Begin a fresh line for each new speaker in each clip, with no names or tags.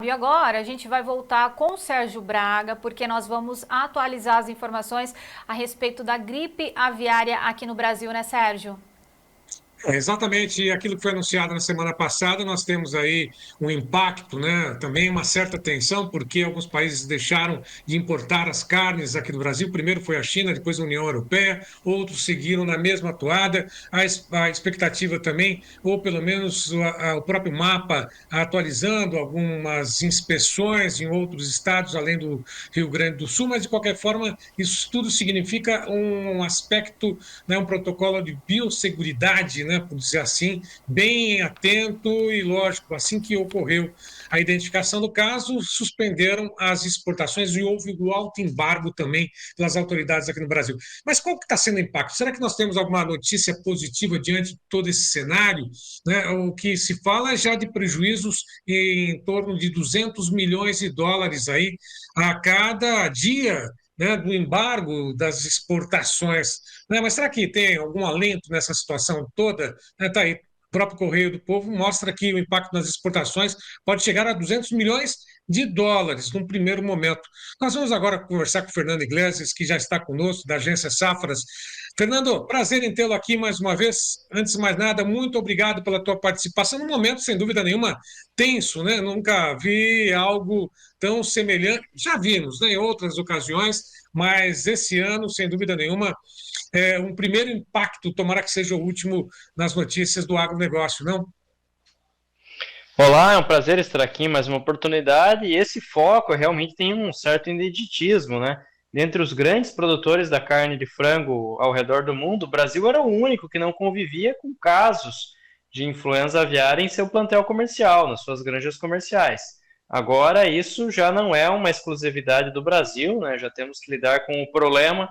E agora a gente vai voltar com o Sérgio Braga, porque nós vamos atualizar as informações a respeito da gripe aviária aqui no Brasil, né, Sérgio?
É exatamente aquilo que foi anunciado na semana passada. Nós temos aí um impacto, né? Também uma certa tensão, porque alguns países deixaram de importar as carnes aqui do Brasil. Primeiro foi a China, depois a União Europeia, outros seguiram na mesma toada. A expectativa também, ou pelo menos o próprio mapa atualizando algumas inspeções em outros estados, além do Rio Grande do Sul, mas de qualquer forma, isso tudo significa um aspecto, né, um protocolo de biosseguridade, né, por dizer assim, bem atento e lógico, assim que ocorreu a identificação do caso, suspenderam as exportações e houve o alto embargo também pelas autoridades aqui no Brasil. Mas qual que está sendo o impacto? Será que nós temos alguma notícia positiva diante de todo esse cenário? Né? O que se fala é já de prejuízos em torno de 200 milhões de dólares aí a cada dia, né, do embargo das exportações. Né? Mas será que tem algum alento nessa situação toda? Está aí. O próprio Correio do Povo mostra que o impacto nas exportações pode chegar a 200 milhões de dólares num primeiro momento. Nós vamos agora conversar com o Fernando Iglesias, que já está conosco, da agência Safras. Fernando, prazer em tê-lo aqui mais uma vez. Antes de mais nada, muito obrigado pela tua participação num momento, sem dúvida nenhuma, tenso, né? Nunca vi algo tão semelhante. Já vimos, né, em outras ocasiões, mas esse ano, sem dúvida nenhuma, é um primeiro impacto, tomara que seja o último nas notícias do agronegócio, não?
Olá, é um prazer estar aqui em mais uma oportunidade e esse foco realmente tem um certo ineditismo, né? Dentre os grandes produtores da carne de frango ao redor do mundo, o Brasil era o único que não convivia com casos de influenza aviária em seu plantel comercial, nas suas granjas comerciais. Agora, isso já não é uma exclusividade do Brasil, né? Já temos que lidar com o problema,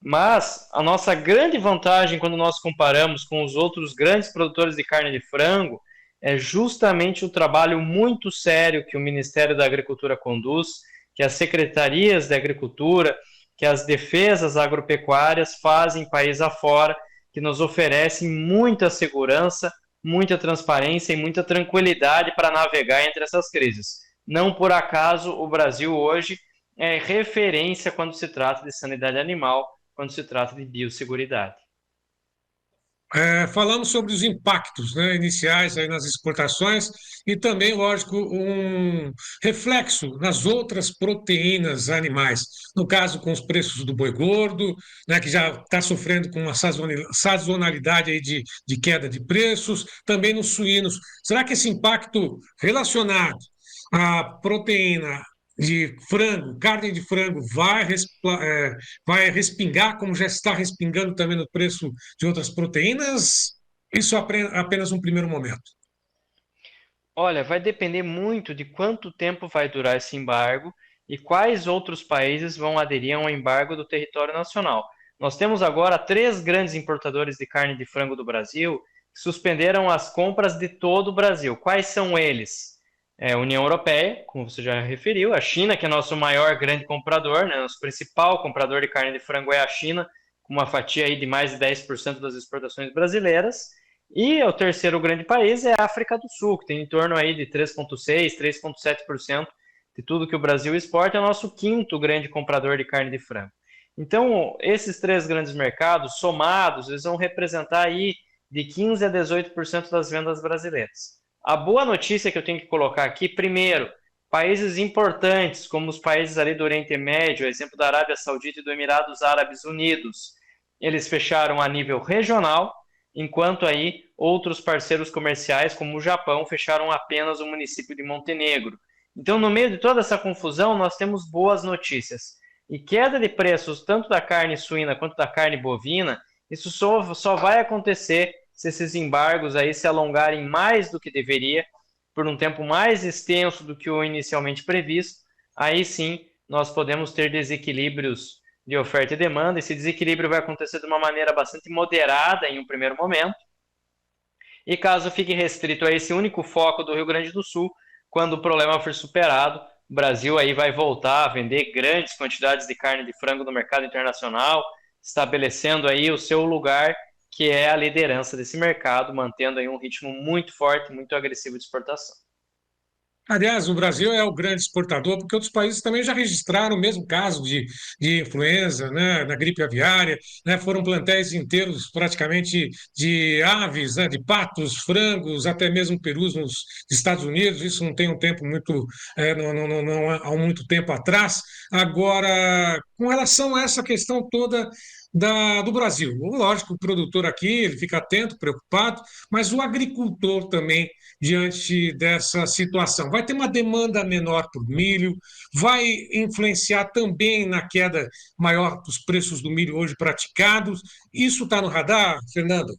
mas a nossa grande vantagem quando nós comparamos com os outros grandes produtores de carne de frango é justamente o trabalho muito sério que o Ministério da Agricultura conduz, que as secretarias de agricultura, que as defesas agropecuárias fazem país afora, que nos oferecem muita segurança, muita transparência e muita tranquilidade para navegar entre essas crises. Não por acaso o Brasil hoje é referência quando se trata de sanidade animal, quando se trata de biosseguridade.
Falamos sobre os impactos, né, iniciais aí nas exportações e também, lógico, um reflexo nas outras proteínas animais. No caso, com os preços do boi gordo, né, que já está sofrendo com uma sazonalidade aí de queda de preços, também nos suínos. Será que esse impacto relacionado à proteína de frango, carne de frango, vai respingar, como já está respingando também no preço de outras proteínas? Isso é apenas um primeiro momento.
Olha, vai depender muito de quanto tempo vai durar esse embargo e quais outros países vão aderir ao embargo do território nacional. Nós temos agora três grandes importadores de carne de frango do Brasil que suspenderam as compras de todo o Brasil. Quais são eles? A União Europeia, como você já referiu, a China, que é nosso maior grande comprador, né? Nosso principal comprador de carne de frango é a China, com uma fatia aí de mais de 10% das exportações brasileiras. E o terceiro grande país é a África do Sul, que tem em torno aí de 3,6%, 3,7% de tudo que o Brasil exporta, é o nosso quinto grande comprador de carne de frango. Então, esses três grandes mercados, somados, eles vão representar aí de 15% a 18% das vendas brasileiras. A boa notícia que eu tenho que colocar aqui, primeiro, países importantes, como os países ali do Oriente Médio, exemplo da Arábia Saudita e do Emirados Árabes Unidos, eles fecharam a nível regional, enquanto aí outros parceiros comerciais, como o Japão, fecharam apenas o município de Montenegro. Então, no meio de toda essa confusão, nós temos boas notícias. E queda de preços tanto da carne suína quanto da carne bovina, isso só vai acontecer se esses embargos aí se alongarem mais do que deveria, por um tempo mais extenso do que o inicialmente previsto. Aí sim, nós podemos ter desequilíbrios de oferta e demanda. Esse desequilíbrio vai acontecer de uma maneira bastante moderada em um primeiro momento. E caso fique restrito a esse único foco do Rio Grande do Sul, quando o problema for superado, o Brasil aí vai voltar a vender grandes quantidades de carne de frango no mercado internacional, estabelecendo aí o seu lugar, que é a liderança desse mercado, mantendo aí um ritmo muito forte, muito agressivo de exportação.
Aliás, o Brasil é o grande exportador, porque outros países também já registraram o mesmo caso de influenza, né, na gripe aviária, né, foram plantéis inteiros praticamente de aves, né, de patos, frangos, até mesmo perus nos Estados Unidos. Isso não tem um tempo muito, não há muito tempo atrás. Agora, com relação a essa questão toda do Brasil, lógico, o produtor aqui ele fica atento, preocupado, mas o agricultor também diante dessa situação. Vai ter uma demanda menor por milho, vai influenciar também na queda maior dos preços do milho hoje praticados. Isso está no radar, Fernando?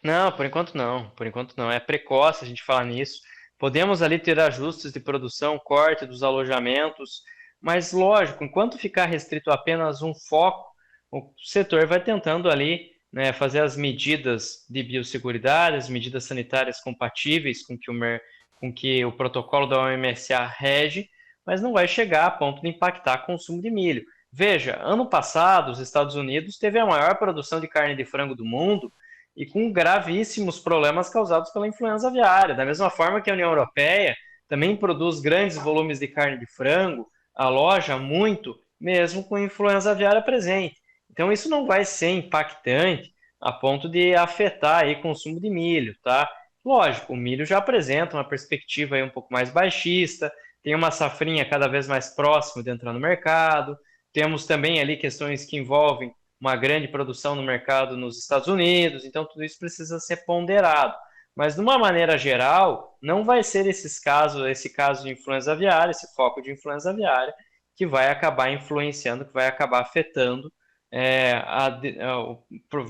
Não, por enquanto não. Por enquanto não. É precoce a gente falar nisso. Podemos ali ter ajustes de produção, corte dos alojamentos, mas lógico, enquanto ficar restrito a apenas um foco, o setor vai tentando ali, né, fazer as medidas de biosseguridade, as medidas sanitárias compatíveis com que o protocolo da OMSA rege, mas não vai chegar a ponto de impactar o consumo de milho. Veja, ano passado, os Estados Unidos teve a maior produção de carne de frango do mundo e com gravíssimos problemas causados pela influenza aviária. Da mesma forma que a União Europeia também produz grandes volumes de carne de frango, aloja muito, mesmo com influenza aviária presente. Então isso não vai ser impactante a ponto de afetar aí o consumo de milho, tá? Lógico, o milho já apresenta uma perspectiva aí um pouco mais baixista, tem uma safrinha cada vez mais próxima de entrar no mercado, temos também ali questões que envolvem uma grande produção no mercado nos Estados Unidos, então tudo isso precisa ser ponderado. Mas, de uma maneira geral, não vai ser esse caso de influenza aviária, esse foco de influenza aviária, que vai acabar influenciando, que vai acabar afetando,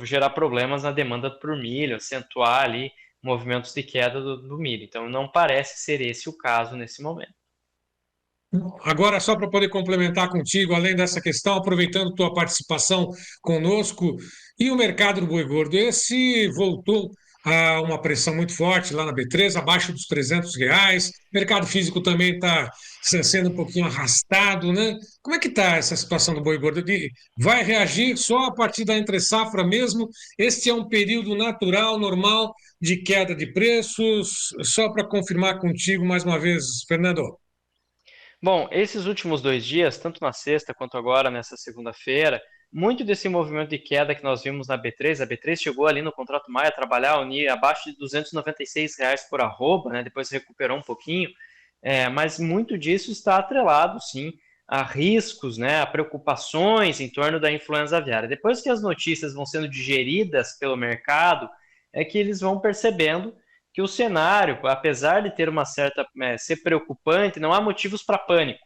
gerar problemas na demanda por milho, acentuar ali movimentos de queda do milho. Então, não parece ser esse o caso nesse momento.
Agora, só para poder complementar contigo, além dessa questão, aproveitando tua participação conosco, e o mercado do boi gordo, esse voltou a uma pressão muito forte lá na B3, abaixo dos R$ 300. O mercado físico também está sendo um pouquinho arrastado, né? Como é que está essa situação do boi gordo? Vai reagir só a partir da entre-safra mesmo? Este é um período natural, normal, de queda de preços? Só para confirmar contigo mais uma vez, Fernando.
Bom, esses últimos 2 dias, tanto na sexta quanto agora nessa segunda-feira, muito desse movimento de queda que nós vimos na B3, a B3 chegou ali no contrato Maia a trabalhar abaixo de R$ 296 por arroba, né? Depois recuperou um pouquinho, mas muito disso está atrelado, sim, a riscos, né, a preocupações em torno da influenza aviária. Depois que as notícias vão sendo digeridas pelo mercado, é que eles vão percebendo que o cenário, apesar de ter uma certa ser preocupante, não há motivos para pânico.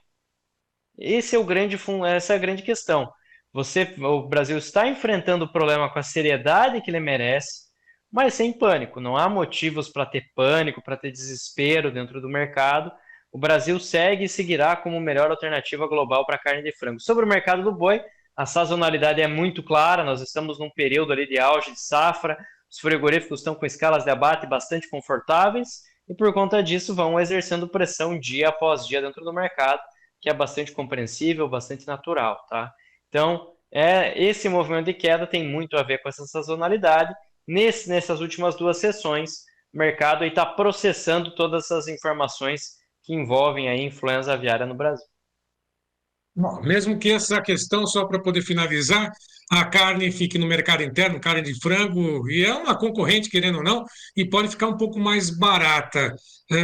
Essa é a grande questão. O Brasil está enfrentando o problema com a seriedade que ele merece, mas sem pânico. Não há motivos para ter pânico, para ter desespero dentro do mercado. O Brasil segue e seguirá como melhor alternativa global para a carne de frango. Sobre o mercado do boi, a sazonalidade é muito clara. Nós estamos num período ali de auge de safra. Os frigoríficos estão com escalas de abate bastante confortáveis e, por conta disso, vão exercendo pressão dia após dia dentro do mercado, que é bastante compreensível, bastante natural, tá? Então, esse movimento de queda tem muito a ver com essa sazonalidade. Nessas últimas 2 sessões, o mercado está processando todas essas informações que envolvem a influenza aviária no Brasil.
Bom, mesmo que essa questão, só para poder finalizar, a carne fique no mercado interno, carne de frango, e é uma concorrente, querendo ou não, e pode ficar um pouco mais barata.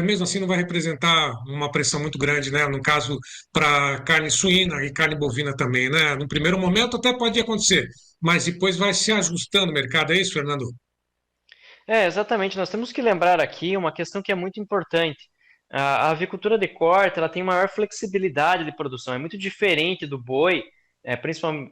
Mesmo assim, não vai representar uma pressão muito grande, né? No caso, para carne suína e carne bovina também, né? No primeiro momento até pode acontecer, mas depois vai se ajustando o mercado, é isso, Fernando?
Exatamente. Nós temos que lembrar aqui uma questão que é muito importante. A avicultura de corte, ela tem maior flexibilidade de produção, é muito diferente do boi,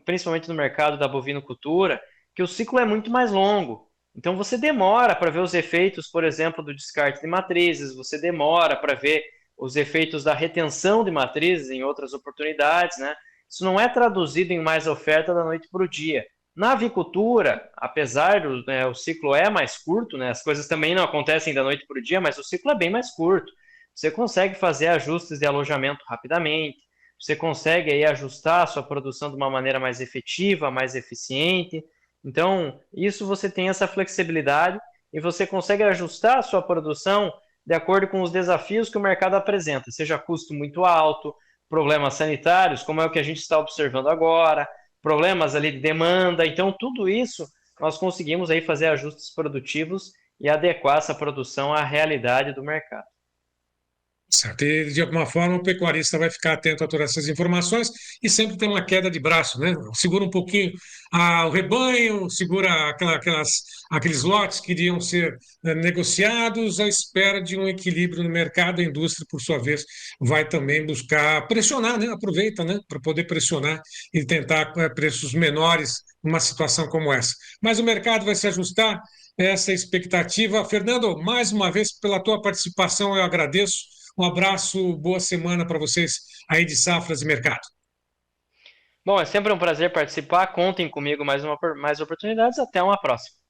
principalmente no mercado da bovinocultura, que o ciclo é muito mais longo. Então você demora para ver os efeitos, por exemplo, do descarte de matrizes, você demora para ver os efeitos da retenção de matrizes em outras oportunidades, né? Isso não é traduzido em mais oferta da noite para o dia. Na avicultura, apesar do o ciclo é mais curto, né? As coisas também não acontecem da noite para o dia, mas o ciclo é bem mais curto. Você consegue fazer ajustes de alojamento rapidamente, você consegue aí ajustar a sua produção de uma maneira mais efetiva, mais eficiente. Então, isso você tem essa flexibilidade e você consegue ajustar a sua produção de acordo com os desafios que o mercado apresenta, seja custo muito alto, problemas sanitários, como é o que a gente está observando agora, problemas ali de demanda. Então, tudo isso nós conseguimos aí fazer ajustes produtivos e adequar essa produção à realidade do mercado.
Certo. E, de alguma forma, o pecuarista vai ficar atento a todas essas informações e sempre tem uma queda de braço, né? Segura um pouquinho o rebanho, segura aqueles lotes que iriam ser negociados à espera de um equilíbrio no mercado. A indústria, por sua vez, vai também buscar pressionar, né? Aproveita, né? Para poder pressionar e tentar preços menores numa situação como essa. Mas o mercado vai se ajustar, essa é a expectativa. Fernando, mais uma vez, pela tua participação, eu agradeço. Um abraço, boa semana para vocês aí de Safras e Mercado.
Bom, é sempre um prazer participar. Contem comigo mais oportunidades. Até uma próxima.